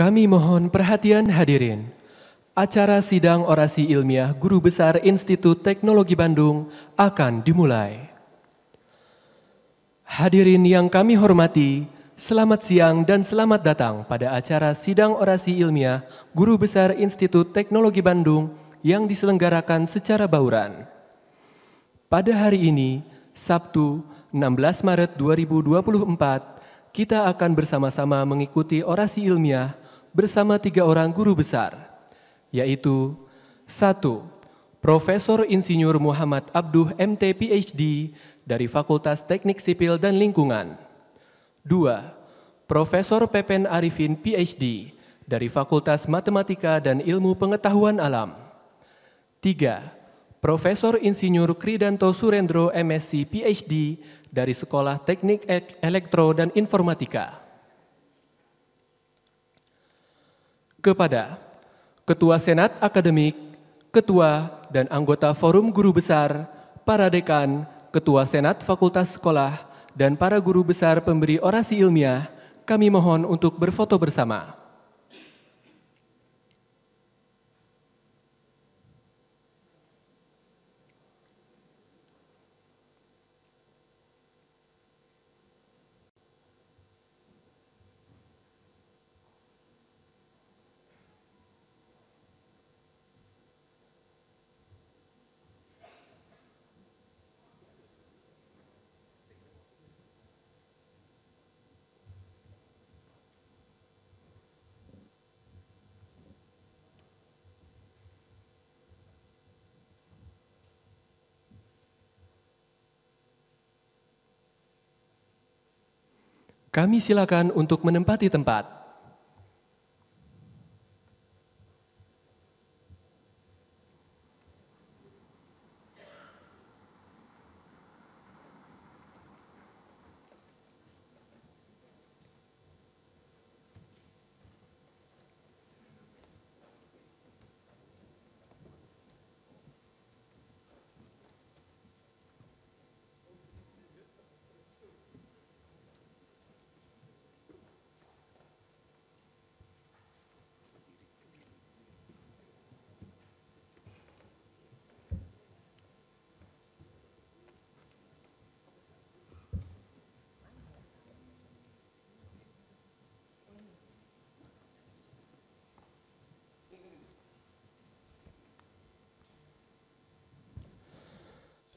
Kami mohon perhatian hadirin. Acara sidang orasi ilmiah Guru Besar Institut Teknologi Bandung akan dimulai. Hadirin yang kami hormati, selamat siang dan selamat datang pada acara sidang orasi ilmiah Guru Besar Institut Teknologi Bandung yang diselenggarakan secara bauran. Pada hari ini, Sabtu 16 Maret 2024, kita akan bersama-sama mengikuti orasi ilmiah bersama 3 orang guru besar, yaitu 1. Profesor Insinyur Muhammad Abduh MT PhD dari Fakultas Teknik Sipil dan Lingkungan. 2. Profesor Pepen Arifin PhD dari Fakultas Matematika dan Ilmu Pengetahuan Alam. 3. Profesor Insinyur Kridanto Surendro MSc PhD dari Sekolah Teknik Elektro dan Informatika. Kepada Ketua Senat Akademik, Ketua dan anggota Forum Guru Besar, para dekan, Ketua Senat Fakultas Sekolah, dan para guru besar pemberi orasi ilmiah, kami mohon untuk berfoto bersama. Kami silakan untuk menempati tempat.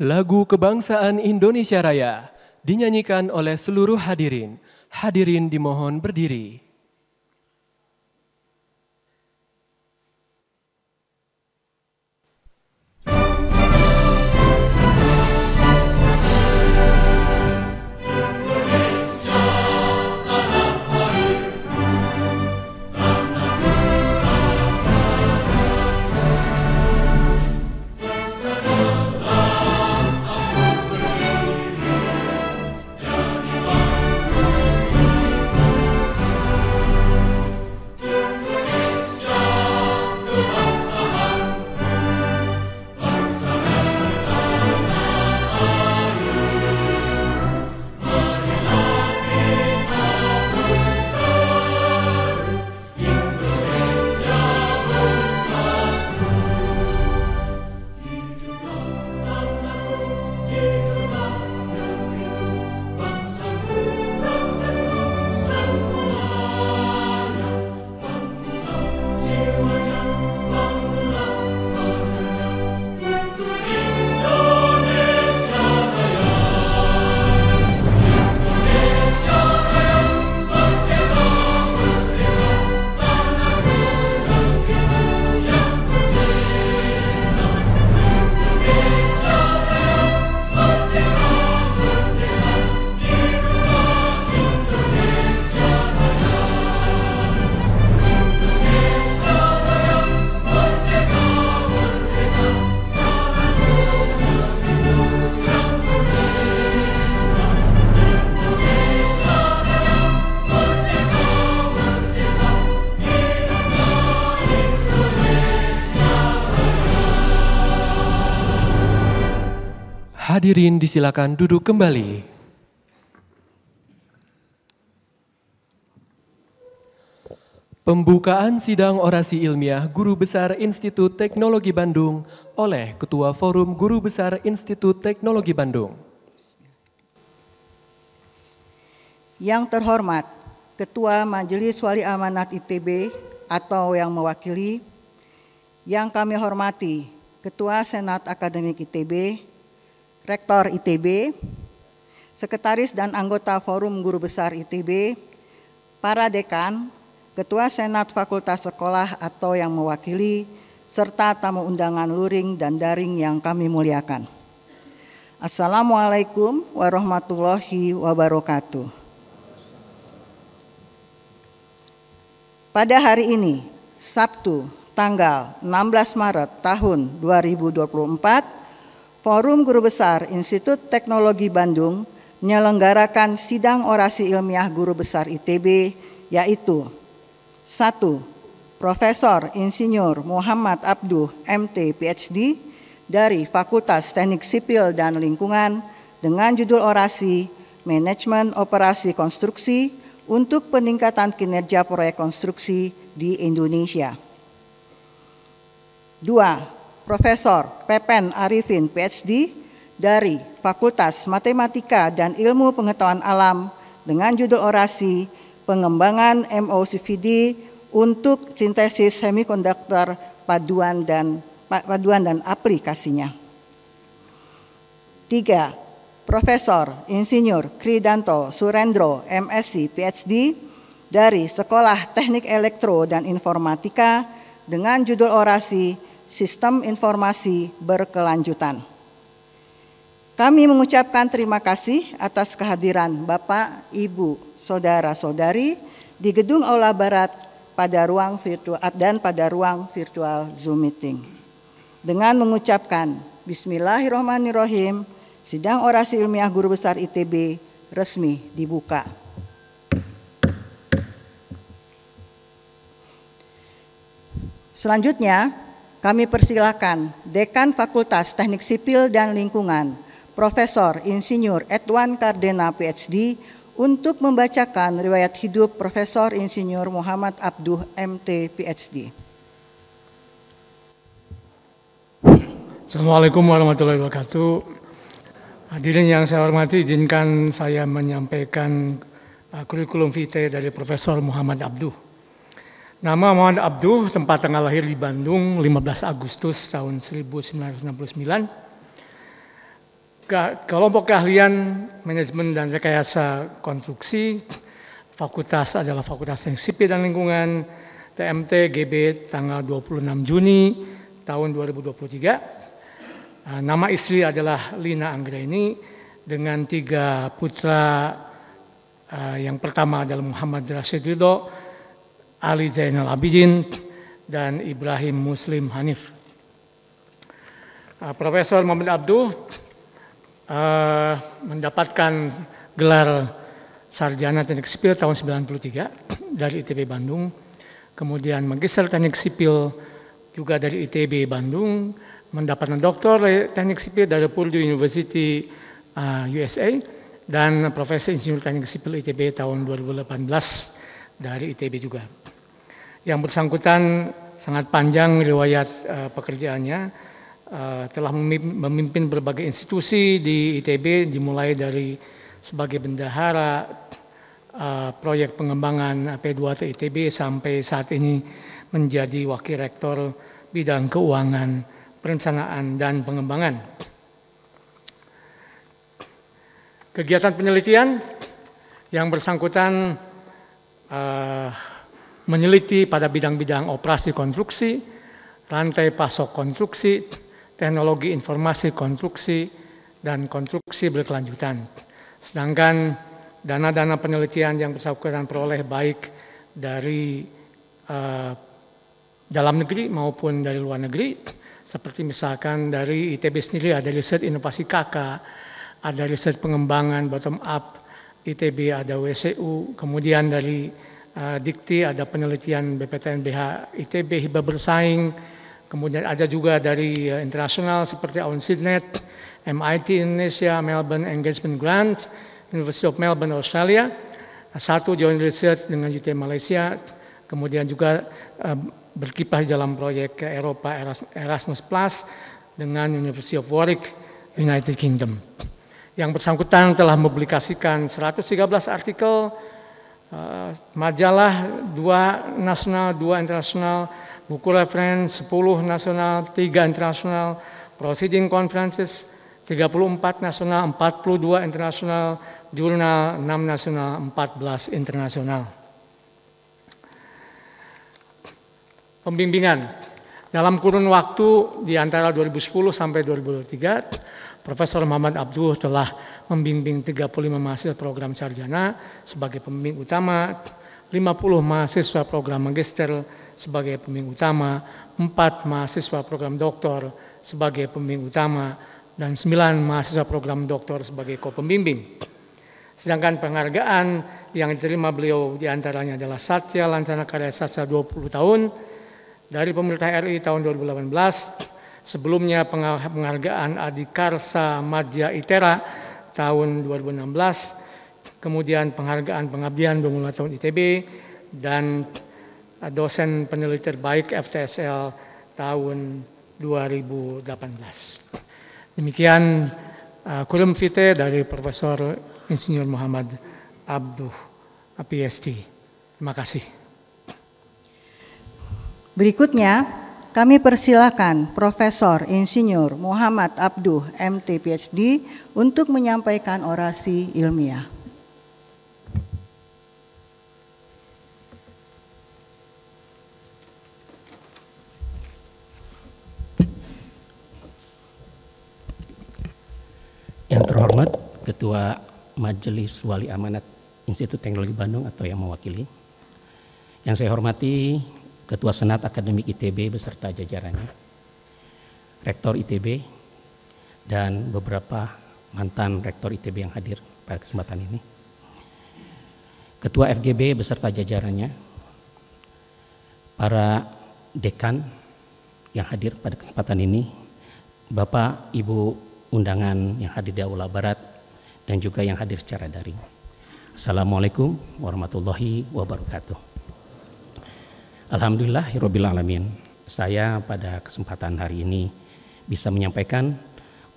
Lagu Kebangsaan Indonesia Raya dinyanyikan oleh seluruh hadirin. Hadirin dimohon berdiri. Hadirin disilakan duduk kembali. Pembukaan sidang orasi ilmiah Guru Besar Institut Teknologi Bandung oleh Ketua Forum Guru Besar Institut Teknologi Bandung. Yang terhormat Ketua Majelis Wali Amanat ITB atau yang mewakili, yang kami hormati Ketua Senat Akademik ITB, Rektor ITB, Sekretaris dan anggota Forum Guru Besar ITB, para dekan, Ketua Senat Fakultas Sekolah atau yang mewakili, serta tamu undangan luring dan daring yang kami muliakan. Assalamualaikum warahmatullahi wabarakatuh. Pada hari ini, Sabtu, tanggal 16 Maret tahun 2024, Forum Guru Besar Institut Teknologi Bandung menyelenggarakan sidang orasi ilmiah Guru Besar ITB, yaitu 1. Profesor Insinyur Muhammad Abduh, MT, PhD, dari Fakultas Teknik Sipil dan Lingkungan dengan judul orasi Manajemen Operasi Konstruksi untuk peningkatan kinerja proyek konstruksi di Indonesia. 2. Profesor Pepen Arifin, PhD, dari Fakultas Matematika dan Ilmu Pengetahuan Alam dengan judul orasi Pengembangan MOCVD untuk sintesis semikonduktor paduan dan aplikasinya. 3. Profesor Insinyur Kridanto Surendro, MSc, PhD, dari Sekolah Teknik Elektro dan Informatika dengan judul orasi Sistem Informasi Berkelanjutan. Kami mengucapkan terima kasih atas kehadiran Bapak, Ibu, Saudara-saudari di Gedung Aula Barat pada ruang virtual dan pada ruang virtual Zoom meeting. Dengan mengucapkan Bismillahirrahmanirrahim, sidang orasi ilmiah Guru Besar ITB resmi dibuka. Selanjutnya, kami persilakan Dekan Fakultas Teknik Sipil dan Lingkungan, Profesor Insinyur Edwan Kardena, PhD, untuk membacakan riwayat hidup Profesor Insinyur Muhammad Abduh, MT, PhD. Assalamualaikum warahmatullahi wabarakatuh. Hadirin yang saya hormati, izinkan saya menyampaikan kurikulum vitae dari Profesor Muhammad Abduh. Nama Muhammad Abduh, tempat tanggal lahir di Bandung, 15 Agustus tahun 1969. Kelompok keahlian manajemen dan rekayasa konstruksi, fakultas adalah Fakultas Teknik Sipil dan Lingkungan, TMT GB tanggal 26 Juni tahun 2023. Nama istri adalah Lina Anggraini dengan 3 putra, yang pertama adalah Muhammad Rashid Ridho, Ali Zainal Abidin, dan Ibrahim Muslim Hanif. Profesor Muhammad Abduh mendapatkan gelar Sarjana Teknik Sipil tahun 1993 dari ITB Bandung, kemudian Magister Teknik Sipil juga dari ITB Bandung, mendapatkan Doktor Teknik Sipil dari Purdue University USA, dan Profesor Insinyur Teknik Sipil ITB tahun 2018 dari ITB juga. Yang bersangkutan sangat panjang riwayat pekerjaannya. Telah memimpin berbagai institusi di ITB, dimulai dari sebagai bendahara proyek pengembangan P2T ITB sampai saat ini menjadi wakil rektor bidang keuangan, perencanaan, dan pengembangan. Kegiatan penelitian yang bersangkutan meneliti pada bidang-bidang operasi konstruksi, rantai pasok konstruksi, teknologi informasi konstruksi, dan konstruksi berkelanjutan. Sedangkan dana-dana penelitian yang bersangkutan peroleh baik dari dalam negeri maupun dari luar negeri, seperti misalkan dari ITB sendiri ada riset inovasi KK, ada riset pengembangan bottom up, ITB ada WCU, kemudian dari Dikti ada penelitian BPTNBH ITB hibah bersaing, kemudian ada juga dari internasional seperti UNCIDNet, MIT Indonesia, Melbourne Engagement Grant, University of Melbourne Australia, satu joint research dengan UT Malaysia, kemudian juga berkiprah dalam proyek ke Eropa Erasmus Plus dengan University of Warwick, United Kingdom. Yang bersangkutan telah mempublikasikan 113 artikel, majalah 2 nasional, 2 internasional, buku referensi 10 nasional, 3 internasional, proceeding conferences 34 nasional, 42 internasional, jurnal 6 nasional, 14 internasional. Pembimbingan dalam kurun waktu di antara 2010 sampai 2023, Profesor Muhammad Abduh telah membimbing 35 mahasiswa program sarjana sebagai pembimbing utama, 50 mahasiswa program magister sebagai pembimbing utama, 4 mahasiswa program doktor sebagai pembimbing utama, dan 9 mahasiswa program doktor sebagai co-pembimbing. Sedangkan penghargaan yang diterima beliau diantaranya adalah Satya Lancana Karya Sastra 20 tahun dari pemerintah RI tahun 2018, sebelumnya penghargaan Adikarsa Madya Itera tahun 2016, kemudian penghargaan pengabdian 25 tahun ITB, dan dosen peneliti terbaik FTSL tahun 2018. Demikian kurikulum vitae dari Profesor Insinyur Muhammad Abduh, PhD. Terima kasih. Berikutnya, kami persilakan Profesor Insinyur Muhammad Abduh, MT, PhD, untuk menyampaikan orasi ilmiah. Yang terhormat Ketua Majelis Wali Amanat Institut Teknologi Bandung atau yang mewakili. Yang saya hormati Ketua Senat Akademik ITB beserta jajarannya, Rektor ITB, dan beberapa mantan Rektor ITB yang hadir pada kesempatan ini. Ketua FGB beserta jajarannya, para dekan yang hadir pada kesempatan ini, Bapak, Ibu undangan yang hadir di Aula Barat, dan juga yang hadir secara daring. Assalamualaikum warahmatullahi wabarakatuh. Alhamdulillahirabbil alamin. Saya pada kesempatan hari ini bisa menyampaikan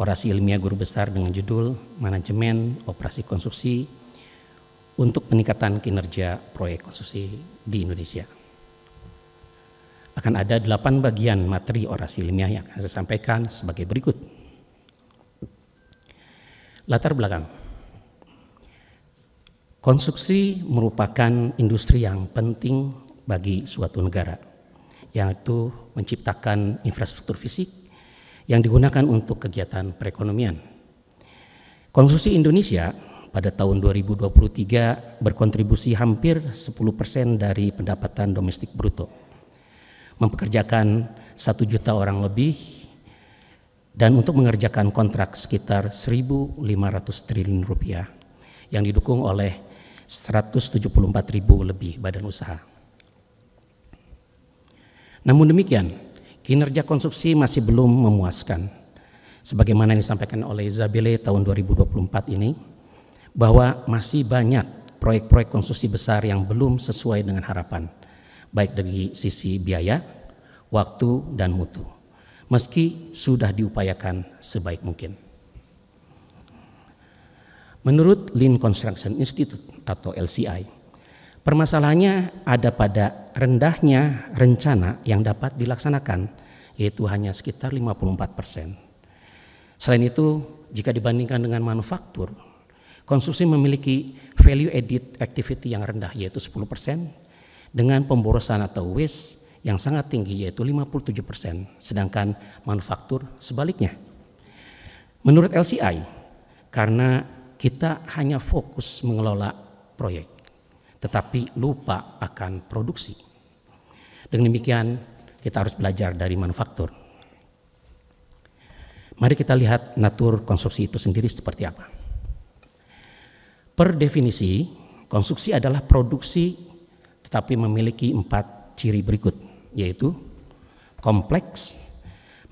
orasi ilmiah guru besar dengan judul Manajemen Operasi Konstruksi untuk peningkatan kinerja proyek konstruksi di Indonesia. Akan ada 8 bagian materi orasi ilmiah yang akan saya sampaikan sebagai berikut. Latar belakang. Konstruksi merupakan industri yang penting bagi suatu negara, yaitu menciptakan infrastruktur fisik yang digunakan untuk kegiatan perekonomian. Konstruksi Indonesia pada tahun 2023 berkontribusi hampir 10% dari pendapatan domestik bruto, mempekerjakan 1 juta orang lebih, dan untuk mengerjakan kontrak sekitar 1.500 triliun rupiah yang didukung oleh 174.000 lebih badan usaha. Namun demikian, kinerja konstruksi masih belum memuaskan. Sebagaimana yang disampaikan oleh Zabile tahun 2024 ini, bahwa masih banyak proyek-proyek konstruksi besar yang belum sesuai dengan harapan, baik dari sisi biaya, waktu, dan mutu, meski sudah diupayakan sebaik mungkin. Menurut Lean Construction Institute atau LCI, permasalahannya ada pada rendahnya rencana yang dapat dilaksanakan, yaitu hanya sekitar 54%. Selain itu, jika dibandingkan dengan manufaktur, konstruksi memiliki value added activity yang rendah, yaitu 10%, dengan pemborosan atau waste yang sangat tinggi, yaitu 57%, sedangkan manufaktur sebaliknya. Menurut LCI, karena kita hanya fokus mengelola proyek, tetapi lupa akan produksi. Dengan demikian, kita harus belajar dari manufaktur. Mari kita lihat natur konstruksi itu sendiri seperti apa. Per definisi, konstruksi adalah produksi tetapi memiliki 4 ciri berikut, yaitu kompleks,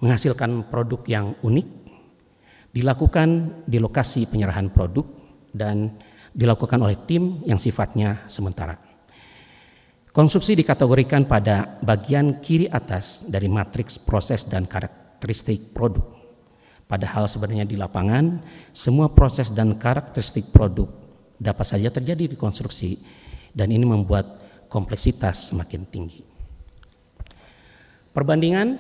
menghasilkan produk yang unik, dilakukan di lokasi penyerahan produk, dan dilakukan oleh tim yang sifatnya sementara. Konstruksi dikategorikan pada bagian kiri atas dari matriks proses dan karakteristik produk. Padahal sebenarnya di lapangan, semua proses dan karakteristik produk dapat saja terjadi di konstruksi, dan ini membuat kompleksitas semakin tinggi. Perbandingan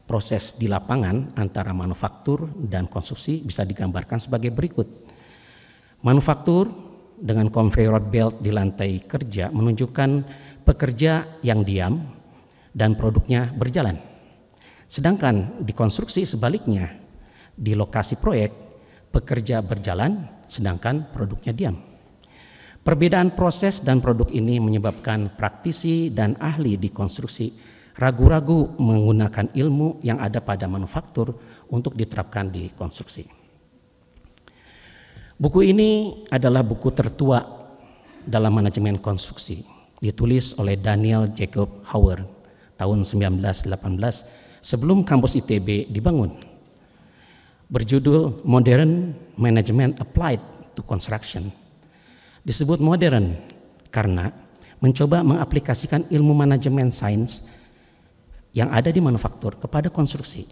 proses di lapangan antara manufaktur dan konstruksi bisa digambarkan sebagai berikut. Manufaktur dengan conveyor belt di lantai kerja menunjukkan pekerja yang diam dan produknya berjalan. Sedangkan di konstruksi sebaliknya, di lokasi proyek pekerja berjalan sedangkan produknya diam. Perbedaan proses dan produk ini menyebabkan praktisi dan ahli di konstruksi ragu-ragu menggunakan ilmu yang ada pada manufaktur untuk diterapkan di konstruksi. Buku ini adalah buku tertua dalam manajemen konstruksi, ditulis oleh Daniel Jacob Howard tahun 1918 sebelum kampus ITB dibangun. Berjudul Modern Management Applied to Construction. Disebut modern karena mencoba mengaplikasikan ilmu manajemen sains yang ada di manufaktur kepada konstruksi,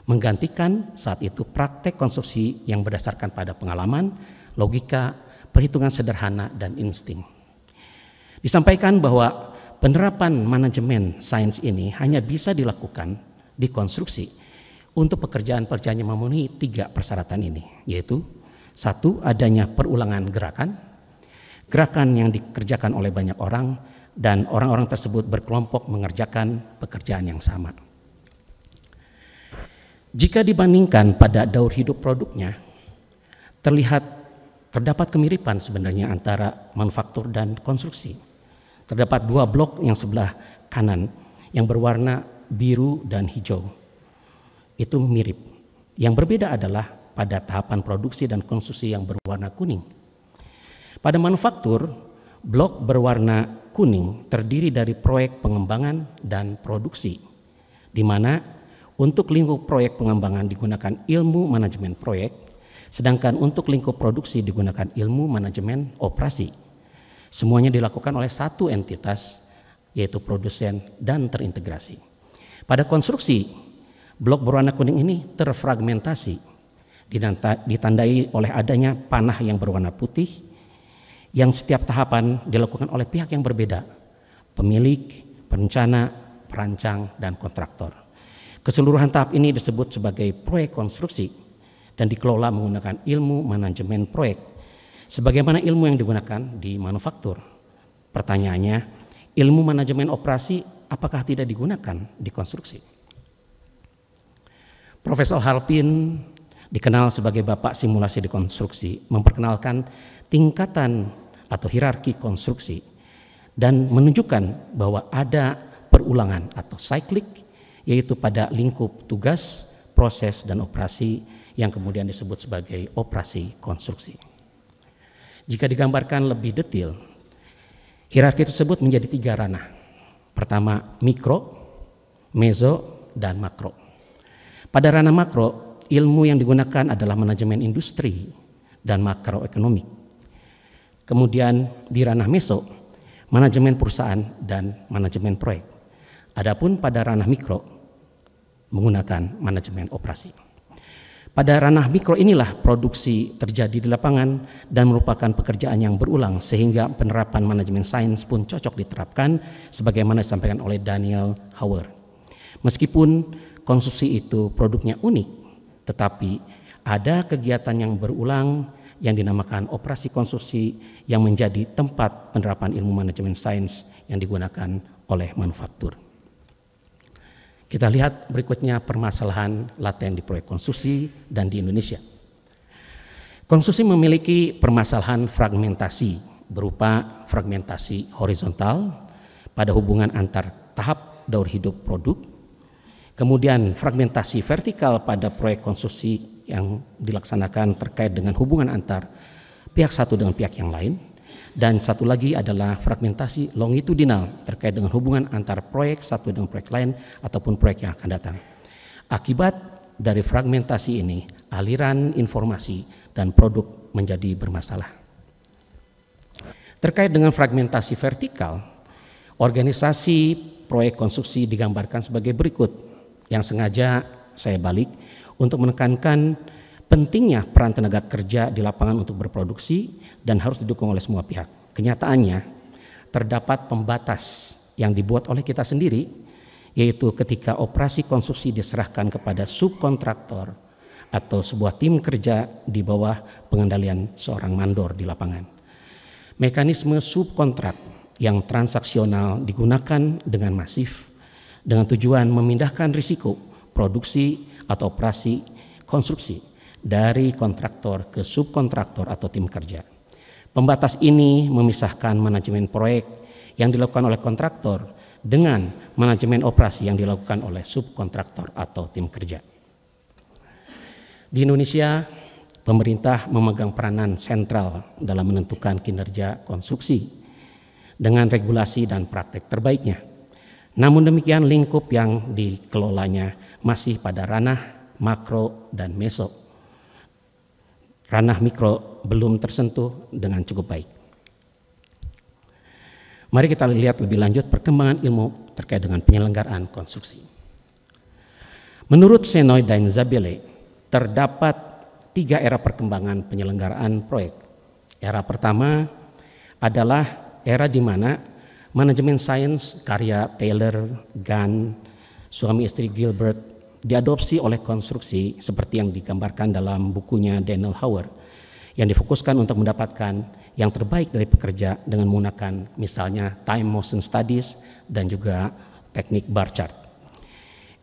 menggantikan saat itu praktek konstruksi yang berdasarkan pada pengalaman, logika, perhitungan sederhana, dan insting. Disampaikan bahwa penerapan manajemen sains ini hanya bisa dilakukan di konstruksi untuk pekerjaan-pekerjaan yang memenuhi 3 persyaratan ini, yaitu 1. Adanya perulangan gerakan yang dikerjakan oleh banyak orang, dan orang-orang tersebut berkelompok mengerjakan pekerjaan yang sama. Jika dibandingkan pada daur hidup produknya, terdapat kemiripan sebenarnya antara manufaktur dan konstruksi. Terdapat 2 blok yang sebelah kanan yang berwarna biru dan hijau. Itu mirip. Yang berbeda adalah pada tahapan produksi dan konstruksi yang berwarna kuning. Pada manufaktur, blok berwarna kuning terdiri dari proyek pengembangan dan produksi, di mana untuk lingkup proyek pengembangan digunakan ilmu manajemen proyek, sedangkan untuk lingkup produksi digunakan ilmu manajemen operasi. Semuanya dilakukan oleh satu entitas, yaitu produsen dan terintegrasi. Pada konstruksi, blok berwarna kuning ini terfragmentasi, ditandai oleh adanya panah yang berwarna putih, yang setiap tahapan dilakukan oleh pihak yang berbeda, pemilik, perencana, perancang, dan kontraktor. Keseluruhan tahap ini disebut sebagai proyek konstruksi dan dikelola menggunakan ilmu manajemen proyek, sebagaimana ilmu yang digunakan di manufaktur. Pertanyaannya, ilmu manajemen operasi apakah tidak digunakan di konstruksi? Profesor Halpin, dikenal sebagai bapak simulasi di konstruksi, memperkenalkan tingkatan atau hierarki konstruksi dan menunjukkan bahwa ada perulangan atau cyclic, yaitu pada lingkup tugas, proses, dan operasi yang kemudian disebut sebagai operasi konstruksi. Jika digambarkan lebih detail, hierarki tersebut menjadi 3 ranah. Pertama, mikro, meso, dan makro. Pada ranah makro, ilmu yang digunakan adalah manajemen industri dan makroekonomik. Kemudian di ranah meso, manajemen perusahaan dan manajemen proyek. Adapun pada ranah mikro, menggunakan manajemen operasi. Pada ranah mikro inilah produksi terjadi di lapangan dan merupakan pekerjaan yang berulang, sehingga penerapan manajemen sains pun cocok diterapkan sebagaimana disampaikan oleh Daniel Howard. Meskipun konstruksi itu produknya unik, tetapi ada kegiatan yang berulang yang dinamakan operasi konstruksi yang menjadi tempat penerapan ilmu manajemen sains yang digunakan oleh manufaktur. Kita lihat berikutnya permasalahan laten di proyek konstruksi dan di Indonesia. Konstruksi memiliki permasalahan fragmentasi berupa fragmentasi horizontal pada hubungan antar tahap daur hidup produk, kemudian fragmentasi vertikal pada proyek konstruksi yang dilaksanakan terkait dengan hubungan antar pihak satu dengan pihak yang lain, dan satu lagi adalah fragmentasi longitudinal terkait dengan hubungan antar proyek satu dengan proyek lain ataupun proyek yang akan datang. Akibat dari fragmentasi ini, aliran informasi dan produk menjadi bermasalah. Terkait dengan fragmentasi vertikal, Organisasi proyek konstruksi digambarkan sebagai berikut, yang sengaja saya balik untuk menekankan pentingnya peran tenaga kerja di lapangan untuk berproduksi dan harus didukung oleh semua pihak. Kenyataannya, terdapat pembatas yang dibuat oleh kita sendiri, yaitu ketika operasi konstruksi diserahkan kepada subkontraktor atau sebuah tim kerja di bawah pengendalian seorang mandor di lapangan. Mekanisme subkontrak yang transaksional digunakan dengan masif dengan tujuan memindahkan risiko produksi atau operasi konstruksi dari kontraktor ke subkontraktor atau tim kerja. Pembatas ini memisahkan manajemen proyek yang dilakukan oleh kontraktor dengan manajemen operasi yang dilakukan oleh subkontraktor atau tim kerja. Di Indonesia, pemerintah memegang peranan sentral dalam menentukan kinerja konstruksi dengan regulasi dan praktek terbaiknya. Namun demikian, lingkup yang dikelolanya masih pada ranah makro dan meso. Ranah mikro belum tersentuh dengan cukup baik. Mari kita lihat lebih lanjut perkembangan ilmu terkait dengan penyelenggaraan konstruksi. Menurut Senoy dan Zabele, terdapat 3 era perkembangan penyelenggaraan proyek. Era pertama adalah era di mana manajemen sains karya Taylor, Gunn, suami istri Gilbert diadopsi oleh konstruksi seperti yang digambarkan dalam bukunya Daniel Howard, yang difokuskan untuk mendapatkan yang terbaik dari pekerja dengan menggunakan misalnya time motion studies dan juga teknik bar chart.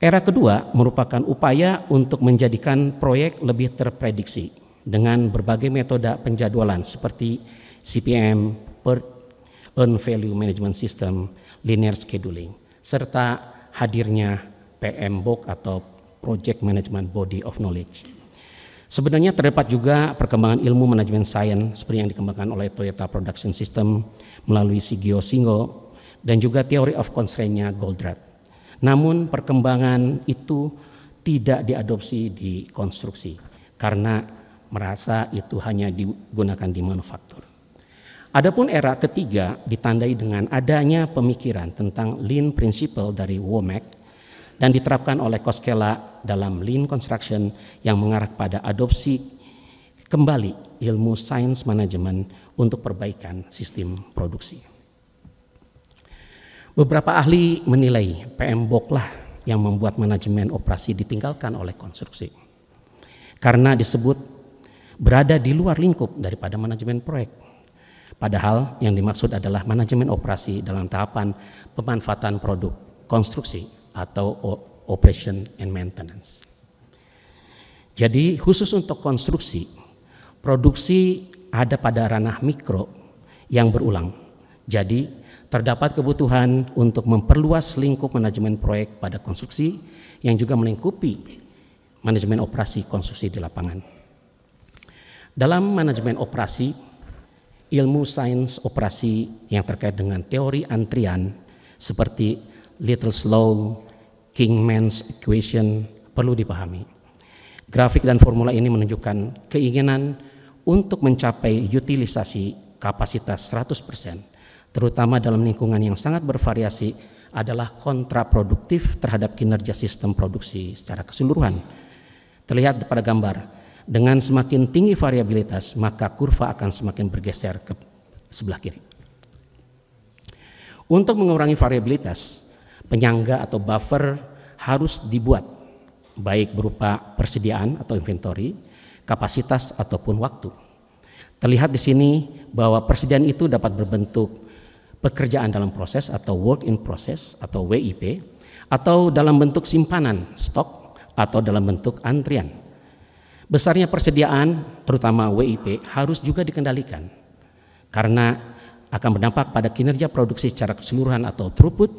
Era kedua merupakan upaya untuk menjadikan proyek lebih terprediksi dengan berbagai metode penjadwalan seperti CPM, PERT, Earned Value Management System, Linear Scheduling, serta hadirnya PMBOK atau Project Management Body of Knowledge. Sebenarnya terdapat juga perkembangan ilmu manajemen sains seperti yang dikembangkan oleh Toyota Production System melalui Shigeo Shingo dan juga Theory of Constraint-nya Goldratt. Namun perkembangan itu tidak diadopsi di konstruksi karena merasa itu hanya digunakan di manufaktur. Adapun era ketiga ditandai dengan adanya pemikiran tentang Lean Principle dari Womack dan diterapkan oleh Koskela dalam Lean Construction yang mengarah pada adopsi kembali ilmu sains manajemen untuk perbaikan sistem produksi. Beberapa ahli menilai PMBOK lah yang membuat manajemen operasi ditinggalkan oleh konstruksi karena disebut berada di luar lingkup daripada manajemen proyek. Padahal yang dimaksud adalah manajemen operasi dalam tahapan pemanfaatan produk konstruksi atau operation and maintenance. Jadi khusus untuk konstruksi, produksi ada pada ranah mikro yang berulang. Jadi terdapat kebutuhan untuk memperluas lingkup manajemen proyek pada konstruksi yang juga melingkupi manajemen operasi konstruksi di lapangan. Dalam manajemen operasi, ilmu sains operasi yang terkait dengan teori antrian seperti Little's Law, Kingman's Equation perlu dipahami. Grafik dan formula ini menunjukkan keinginan untuk mencapai utilisasi kapasitas 100%, terutama dalam lingkungan yang sangat bervariasi, adalah kontraproduktif terhadap kinerja sistem produksi secara keseluruhan. Terlihat pada gambar. Dengan semakin tinggi variabilitas, maka kurva akan semakin bergeser ke sebelah kiri. Untuk mengurangi variabilitas, penyangga atau buffer harus dibuat, baik berupa persediaan atau inventory, kapasitas ataupun waktu. Terlihat di sini bahwa persediaan itu dapat berbentuk pekerjaan dalam proses atau work in process atau WIP, atau dalam bentuk simpanan stok atau dalam bentuk antrian. Besarnya persediaan, terutama WIP, harus juga dikendalikan karena akan berdampak pada kinerja produksi secara keseluruhan atau throughput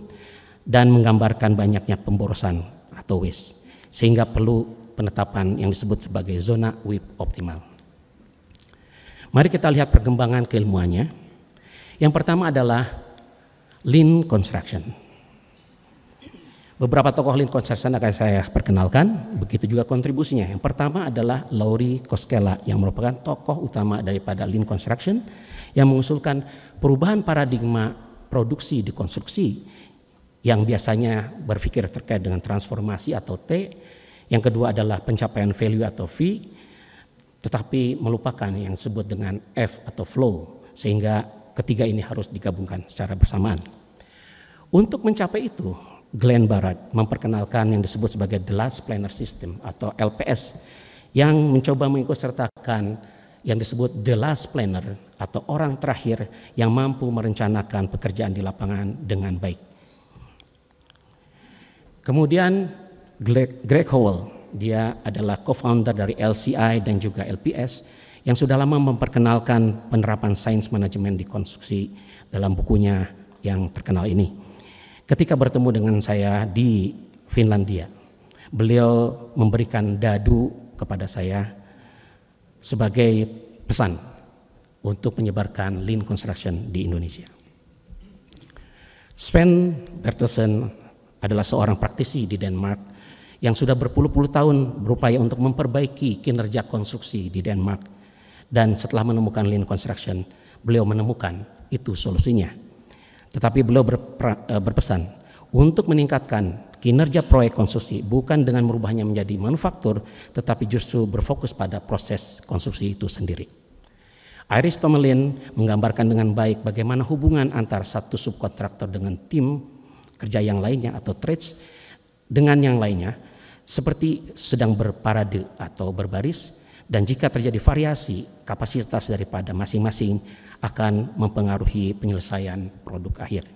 dan menggambarkan banyaknya pemborosan atau waste, sehingga perlu penetapan yang disebut sebagai zona WIP optimal. Mari kita lihat perkembangan keilmuannya. Yang pertama adalah Lean Construction. Beberapa tokoh Lean Construction akan saya perkenalkan, begitu juga kontribusinya. Yang pertama adalah Laurie Koskela yang merupakan tokoh utama daripada Lean Construction yang mengusulkan perubahan paradigma produksi di konstruksi yang biasanya berpikir terkait dengan transformasi atau T. Yang kedua adalah pencapaian value atau V, tetapi melupakan yang disebut dengan F atau flow, sehingga ketiga ini harus digabungkan secara bersamaan. Untuk mencapai itu, Glenn Barrett memperkenalkan yang disebut sebagai The Last Planner System atau LPS, yang mencoba mengikutsertakan yang disebut The Last Planner atau orang terakhir yang mampu merencanakan pekerjaan di lapangan dengan baik. Kemudian Greg Howell, dia adalah co-founder dari LCI dan juga LPS yang sudah lama memperkenalkan penerapan sains manajemen di konstruksi dalam bukunya yang terkenal ini. Ketika bertemu dengan saya di Finlandia, beliau memberikan dadu kepada saya sebagai pesan untuk menyebarkan Lean Construction di Indonesia. Sven Bertelsen adalah seorang praktisi di Denmark yang sudah berpuluh-puluh tahun berupaya untuk memperbaiki kinerja konstruksi di Denmark, dan setelah menemukan Lean Construction, beliau menemukan itu solusinya. Tetapi beliau berpesan untuk meningkatkan kinerja proyek konstruksi bukan dengan merubahnya menjadi manufaktur, tetapi justru berfokus pada proses konstruksi itu sendiri. Iris Tomelin menggambarkan dengan baik bagaimana hubungan antar satu subkontraktor dengan tim kerja yang lainnya atau trades dengan yang lainnya seperti sedang berparade atau berbaris, dan jika terjadi variasi kapasitas daripada masing-masing akan mempengaruhi penyelesaian produk akhir.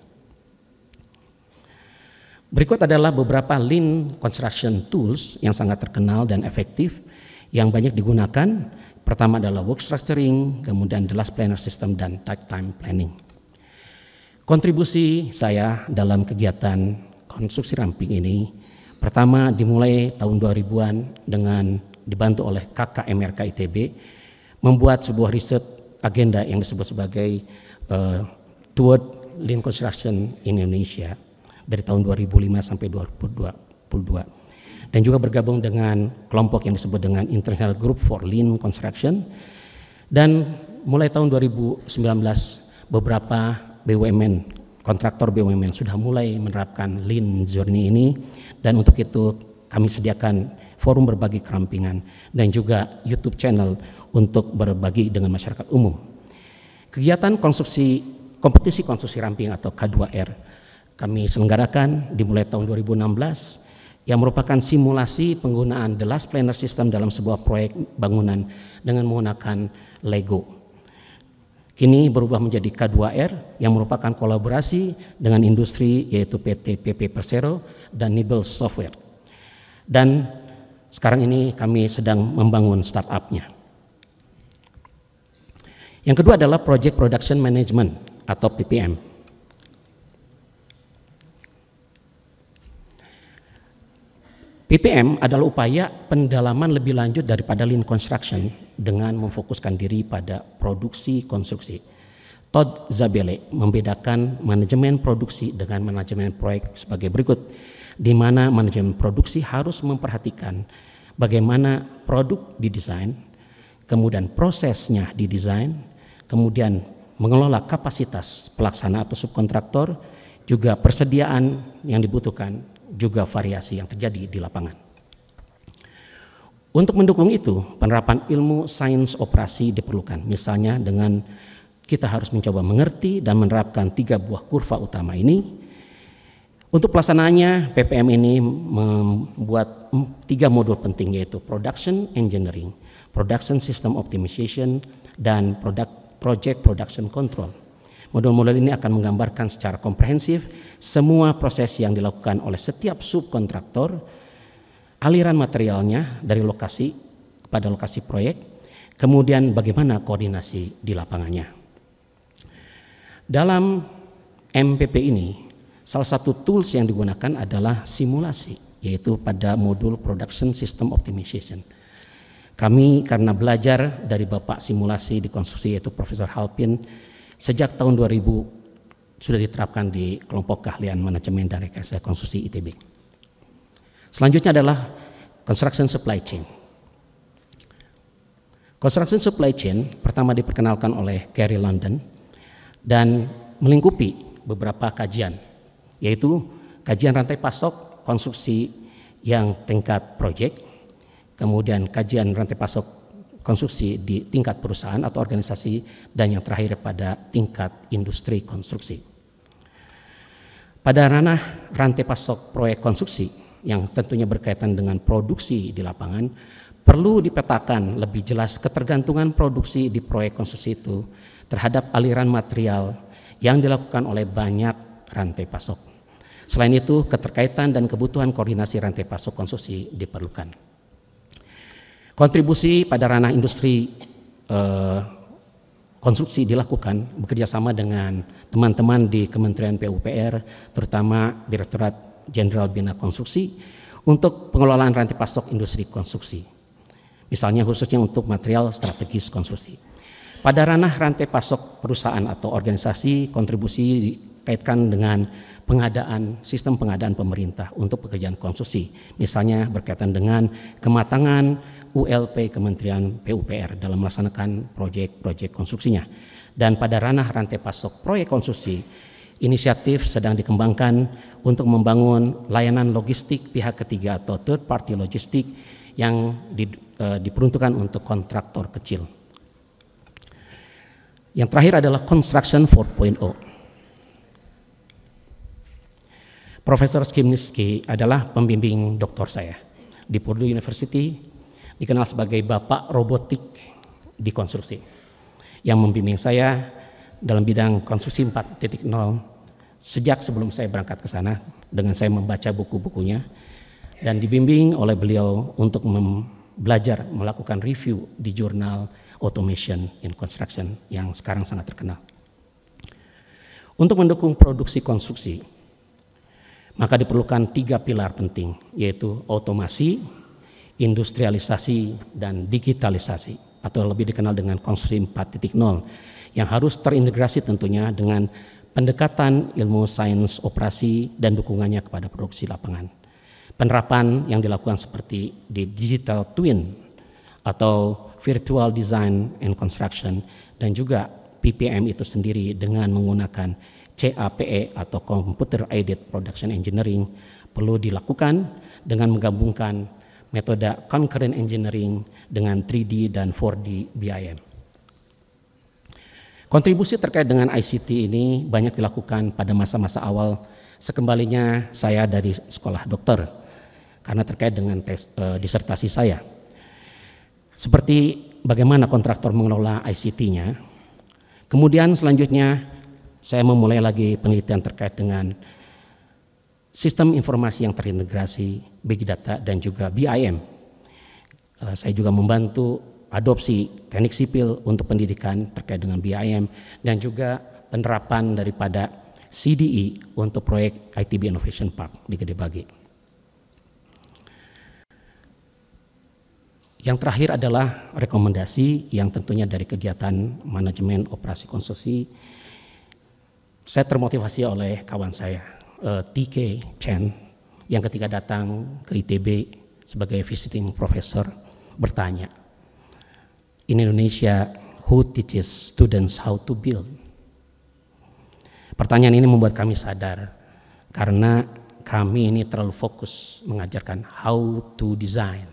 Berikut adalah beberapa Lean Construction Tools yang sangat terkenal dan efektif yang banyak digunakan. Pertama adalah Work Structuring, kemudian The Last Planner System, dan Tight Time Planning. Kontribusi saya dalam kegiatan konstruksi ramping ini, pertama dimulai tahun 2000-an dengan dibantu oleh KKMRK ITB, membuat sebuah riset agenda yang disebut sebagai Toward Lean Construction in Indonesia dari tahun 2005 sampai 2022, dan juga bergabung dengan kelompok yang disebut dengan International Group for Lean Construction. Dan mulai tahun 2019 beberapa BUMN, kontraktor BUMN sudah mulai menerapkan Lean Journey ini, dan untuk itu kami sediakan forum berbagi kerampingan dan juga YouTube channel untuk berbagi dengan masyarakat umum. Kegiatan kompetisi konstruksi ramping atau K2R kami selenggarakan dimulai tahun 2016, yang merupakan simulasi penggunaan The Last Planner System dalam sebuah proyek bangunan dengan menggunakan Lego. Kini berubah menjadi K2R yang merupakan kolaborasi dengan industri yaitu PT PP Persero dan Nibble Software. Dan sekarang ini kami sedang membangun startup-nya. Yang kedua adalah Project Production Management atau PPM. PPM adalah upaya pendalaman lebih lanjut daripada Lean Construction dengan memfokuskan diri pada produksi konstruksi. Todd Zabele membedakan manajemen produksi dengan manajemen proyek sebagai berikut, di mana manajemen produksi harus memperhatikan bagaimana produk didesain, kemudian prosesnya didesain, kemudian mengelola kapasitas pelaksana atau subkontraktor, juga persediaan yang dibutuhkan, juga variasi yang terjadi di lapangan. Untuk mendukung itu, penerapan ilmu sains operasi diperlukan. Misalnya dengan kita harus mencoba mengerti dan menerapkan 3 buah kurva utama ini. Untuk pelaksanaannya, PPM ini membuat 3 modul penting, yaitu Production Engineering, Production System Optimization, dan Project Production Control. Modul-modul ini akan menggambarkan secara komprehensif semua proses yang dilakukan oleh setiap subkontraktor, aliran materialnya dari lokasi kepada lokasi proyek, kemudian bagaimana koordinasi di lapangannya. Dalam MPP ini, salah satu tools yang digunakan adalah simulasi, yaitu pada modul Production System Optimization. Kami karena belajar dari Bapak simulasi di konstruksi yaitu Profesor Halpin, sejak tahun 2000 sudah diterapkan di kelompok keahlian manajemen dan rekayasa konstruksi ITB. Selanjutnya adalah Construction Supply Chain. Construction Supply Chain pertama diperkenalkan oleh Gary London dan melingkupi beberapa kajian, yaitu kajian rantai pasok konstruksi yang tingkat proyek, kemudian kajian rantai pasok konstruksi di tingkat perusahaan atau organisasi, dan yang terakhir pada tingkat industri konstruksi. Pada ranah rantai pasok proyek konstruksi yang tentunya berkaitan dengan produksi di lapangan, perlu dipetakan lebih jelas ketergantungan produksi di proyek konstruksi itu terhadap aliran material yang dilakukan oleh banyak rantai pasok. Selain itu, keterkaitan dan kebutuhan koordinasi rantai pasok konstruksi diperlukan. Kontribusi pada ranah industri konstruksi dilakukan bekerjasama dengan teman-teman di Kementerian PUPR, terutama Direktorat Jenderal Bina Konstruksi, untuk pengelolaan rantai pasok industri konstruksi. Misalnya khususnya untuk material strategis konstruksi. Pada ranah rantai pasok perusahaan atau organisasi, kontribusi dikaitkan dengan sistem pengadaan pemerintah untuk pekerjaan konstruksi. Misalnya berkaitan dengan kematangan ULP Kementerian PUPR dalam melaksanakan proyek-proyek konstruksinya. Dan pada ranah rantai pasok proyek konstruksi, inisiatif sedang dikembangkan untuk membangun layanan logistik pihak ketiga atau third party logistik yang diperuntukkan untuk kontraktor kecil. Yang terakhir adalah Construction 4.0. Profesor Skimnisky adalah pembimbing doktor saya di Purdue University, dikenal sebagai Bapak Robotik di konstruksi, yang membimbing saya dalam bidang konstruksi 4.0 sejak sebelum saya berangkat ke sana dengan saya membaca buku-bukunya, dan dibimbing oleh beliau untuk belajar melakukan review di jurnal Automation in Construction yang sekarang sangat terkenal. Untuk mendukung produksi konstruksi, maka diperlukan 3 pilar penting, yaitu otomasi, industrialisasi, dan digitalisasi, atau lebih dikenal dengan konstruksi 4.0, yang harus terintegrasi tentunya dengan pendekatan ilmu sains operasi dan dukungannya kepada produksi lapangan. Penerapan yang dilakukan seperti di digital twin atau virtual design and construction, dan juga PPM itu sendiri dengan menggunakan CAPE atau Computer Aided Production Engineering perlu dilakukan dengan menggabungkan metode concurrent engineering dengan 3D dan 4D BIM. Kontribusi terkait dengan ICT ini banyak dilakukan pada masa-masa awal sekembalinya saya dari sekolah dokter, karena terkait dengan disertasi saya. Seperti bagaimana kontraktor mengelola ICT-nya. Kemudian selanjutnya saya memulai lagi penelitian terkait dengan sistem informasi yang terintegrasi, big data, dan juga BIM. Saya juga membantu adopsi teknik sipil untuk pendidikan terkait dengan BIM, dan juga penerapan daripada CDE untuk proyek ITB Innovation Park di Gede Bage. Yang terakhir adalah rekomendasi yang tentunya dari kegiatan manajemen operasi konstruksi. Saya termotivasi oleh kawan saya, TK Chen, yang ketika datang ke ITB sebagai visiting professor bertanya, in Indonesia, who teaches students how to build? Pertanyaan ini membuat kami sadar, karena kami ini terlalu fokus mengajarkan how to design,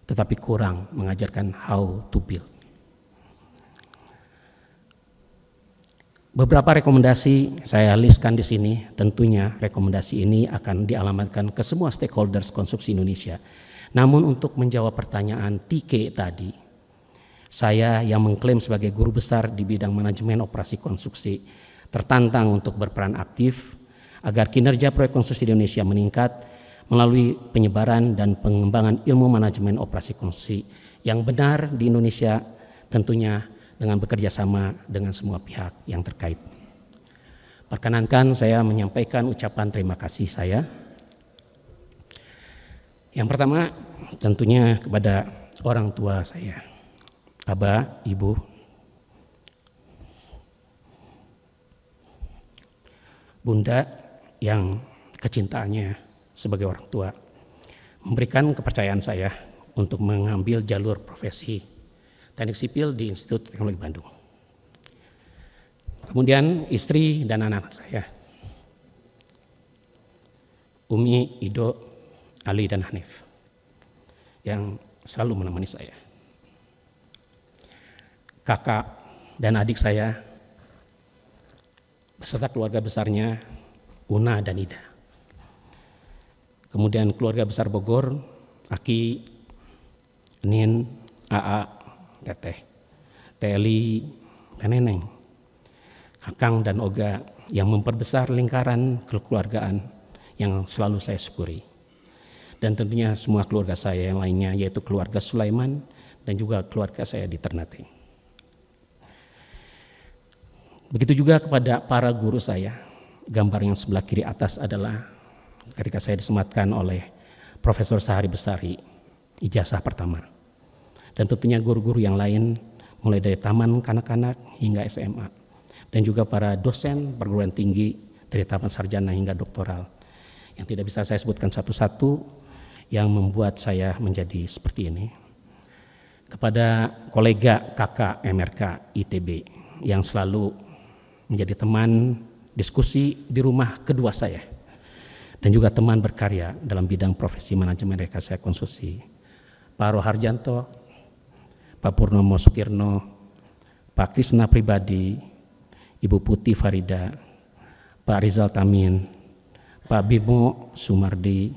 tetapi kurang mengajarkan how to build. Beberapa rekomendasi saya listkan di sini. Tentunya rekomendasi ini akan dialamatkan ke semua stakeholders konstruksi Indonesia. Namun untuk menjawab pertanyaan TK tadi, saya yang mengklaim sebagai guru besar di bidang manajemen operasi konstruksi tertantang untuk berperan aktif agar kinerja proyek konstruksi di Indonesia meningkat melalui penyebaran dan pengembangan ilmu manajemen operasi konstruksi yang benar di Indonesia, tentunya dengan bekerja sama dengan semua pihak yang terkait. Perkenankan saya menyampaikan ucapan terima kasih saya. Yang pertama tentunya kepada orang tua saya, Abah, Ibu, Bunda yang kecintaannya sebagai orang tua memberikan kepercayaan saya untuk mengambil jalur profesi Teknik Sipil di Institut Teknologi Bandung. Kemudian istri dan anak-anak saya, Umi, Ido, Ali, dan Hanif, yang selalu menemani saya. Kakak dan adik saya, beserta keluarga besarnya, Una dan Ida. Kemudian keluarga besar Bogor, Aki, Nin, Aa, Teteh, Teli, dan Neneng, Akang dan Oga, yang memperbesar lingkaran kekeluargaan yang selalu saya syukuri. Dan tentunya semua keluarga saya yang lainnya, yaitu keluarga Sulaiman dan juga keluarga saya di Ternate. Begitu juga kepada para guru saya. Gambar yang sebelah kiri atas adalah ketika saya disematkan oleh Profesor Sahari Besari, ijazah pertama. Dan tentunya guru-guru yang lain, mulai dari taman kanak-kanak hingga SMA. Dan juga para dosen perguruan tinggi dari taman sarjana hingga doktoral. Yang tidak bisa saya sebutkan satu-satu, yang membuat saya menjadi seperti ini. Kepada kolega kakak MRK ITB yang selalu menjadi teman diskusi di rumah kedua saya, dan juga teman berkarya dalam bidang profesi manajemen rekayasa konstruksi, Pak Roharjanto, Pak Purnomo Sukirno, Pak Krisna Pribadi, Ibu Putih Farida, Pak Rizal Tamin, Pak Bimo Sumardi,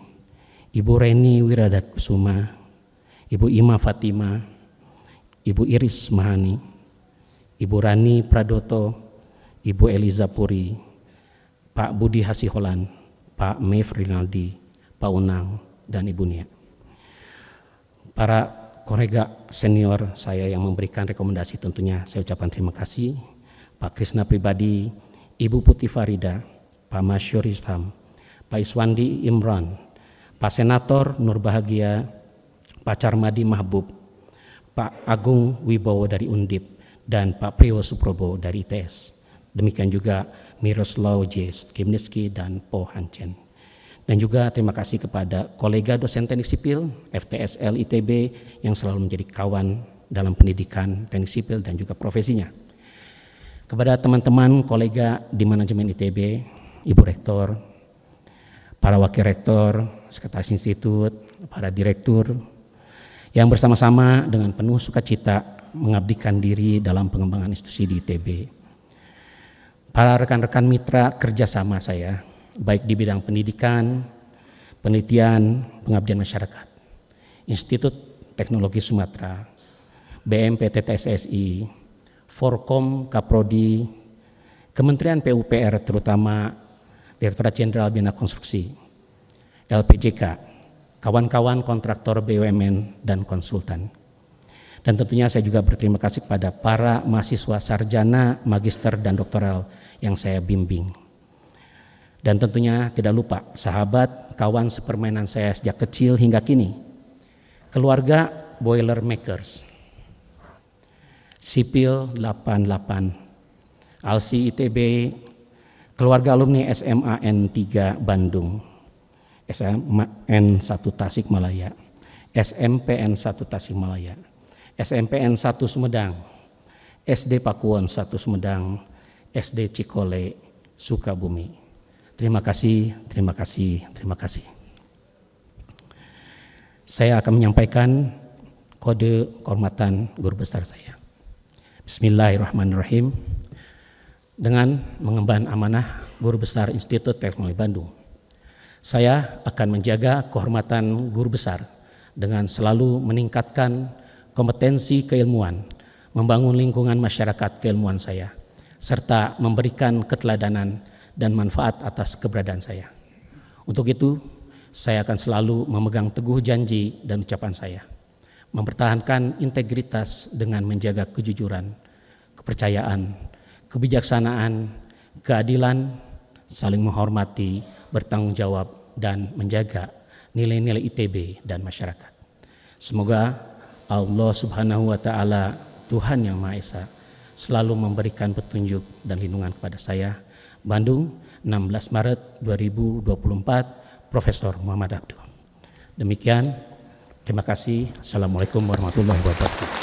Ibu Reni Wiradakusuma, Ibu Ima Fatima, Ibu Iris Mahani, Ibu Rani Pradoto, Ibu Eliza Puri, Pak Budi Hasiholan, Pak Mev Rinaldi, Pak Unang, dan Ibu Nia. Para kolega senior saya yang memberikan rekomendasi, tentunya saya ucapkan terima kasih. Pak Krisna Pribadi, Ibu Putih Farida, Pak Masyur Isham, Pak Iswandi Imran, Pak Senator Nur Bahagia, Pak Carmadi Mahbub, Pak Agung Wibowo dari Undip, dan Pak Priyo Suprobo dari ITS. Demikian juga Miroslav J. Skimniski dan Po Hanchen. Dan juga terima kasih kepada kolega dosen teknik sipil FTSL ITB yang selalu menjadi kawan dalam pendidikan teknik sipil dan juga profesinya. Kepada teman-teman kolega di manajemen ITB, Ibu Rektor, para Wakil Rektor, Sekretaris Institut, para Direktur, yang bersama-sama dengan penuh sukacita mengabdikan diri dalam pengembangan institusi di ITB. Para rekan-rekan mitra kerjasama saya, baik di bidang pendidikan, penelitian, pengabdian masyarakat, Institut Teknologi Sumatera, BMPTTSSI, Forkom, Kaprodi, Kementerian PUPR terutama Direktorat Jenderal Bina Konstruksi, LPJK, kawan-kawan kontraktor BUMN dan konsultan. Dan tentunya saya juga berterima kasih kepada para mahasiswa sarjana, magister, dan doktoral yang saya bimbing. Dan tentunya tidak lupa sahabat, kawan sepermainan saya sejak kecil hingga kini, keluarga Boilermakers, Sipil 88, Alsi ITB, keluarga alumni SMA N3 Bandung, SMN 1 Tasikmalaya, SMPN 1 Tasikmalaya, SMPN 1 Sumedang, SD Pakuwon 1 Sumedang, SD Cikole Sukabumi. Terima kasih, terima kasih, terima kasih. Saya akan menyampaikan kode kehormatan guru besar saya. Bismillahirrahmanirrahim. Dengan mengemban amanah Guru Besar Institut Teknologi Bandung, saya akan menjaga kehormatan guru besar dengan selalu meningkatkan kompetensi keilmuan, membangun lingkungan masyarakat keilmuan saya, serta memberikan keteladanan dan manfaat atas keberadaan saya. Untuk itu, saya akan selalu memegang teguh janji dan ucapan saya, mempertahankan integritas dengan menjaga kejujuran, kepercayaan, kebijaksanaan, keadilan, saling menghormati, bertanggung jawab, dan menjaga nilai-nilai ITB dan masyarakat. Semoga Allah Subhanahu wa Ta'ala, Tuhan Yang Maha Esa, selalu memberikan petunjuk dan lindungan kepada saya. Bandung, 16 Maret 2024, Profesor Muhammad Abdul. Demikian, terima kasih. Assalamualaikum warahmatullahi wabarakatuh.